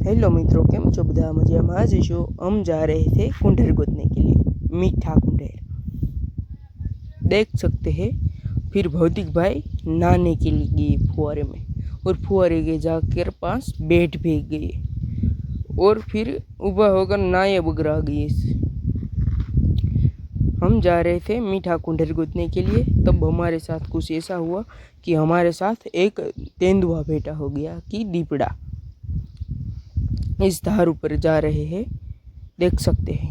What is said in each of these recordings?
Hello मित्रों, केम छो बधा मजामां ज छो। हम जा रहे थे कुंढेर गोदने के लिए, मीठा कुंढेर देख सकते हैं। फिर भौतिक भाई नहाने के लिए गए फुहारे में, और फुहारे के जाकर पास बैठ भी गए और फिर ऊबा होकर नहाए बगैर आ गए। हम जा रहे थे मीठा कुंढेर गोदने के लिए, तब हमारे साथ कुछ ऐसा हुआ कि हमारे साथ एक तेंदुआ बैठा हो गया कि दीपड़ा इस धार ऊपर जा रहे हैं, देख सकते हैं।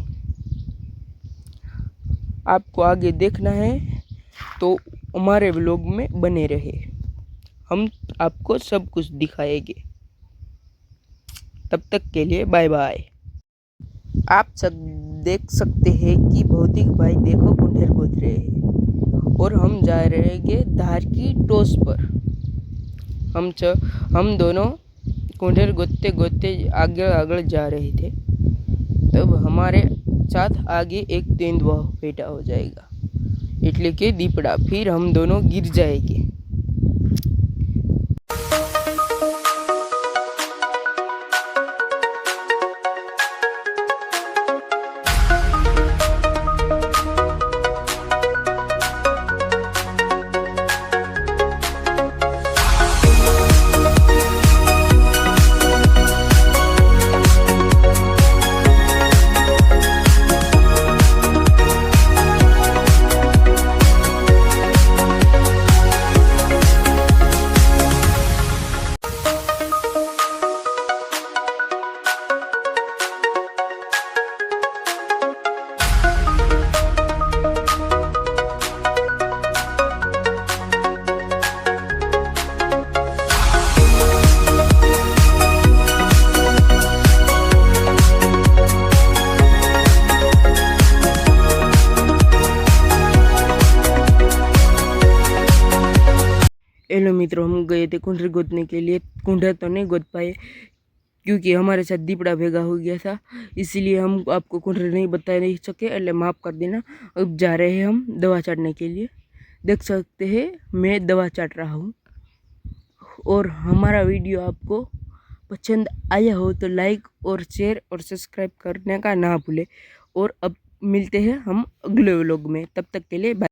आपको आगे देखना है तो हमारे व्लॉग में बने रहे, हम आपको सब कुछ दिखाएंगे। तब तक के लिए बाय बाय। आप सब देख सकते हैं कि भौतिक भाई देखो कुंढेर गोद रहे हैं और हम जा रहे हैं धार की टोच पर। हम दोनों कुंढेर गोदते गोदते आगे आगे जा रहे थे, तब हमारे साथ आगे एक तेंदुआ बैठा हो जाएगा, એટલે કે દીપડા। फिर हम दोनों गिर जाएंगे। हेलो मित्रों, हम गए थे कुंढेर गोदने के लिए। कुंढेर तो नहीं गोद पाए क्योंकि हमारे साथ दीपड़ा भेगा हो गया था, इसीलिए हम आपको कुंढेर नहीं बता नहीं सके, એટલે माफ़ कर देना। अब जा रहे हैं हम दवा चाटने के लिए। देख सकते हैं मैं दवा चाट रहा हूँ। और हमारा वीडियो आपको पसंद आया हो तो लाइक और शेयर और सब्सक्राइब करने का ना भूले। और अब मिलते हैं हम अगले व्लॉग में, तब तक के लिए बाय।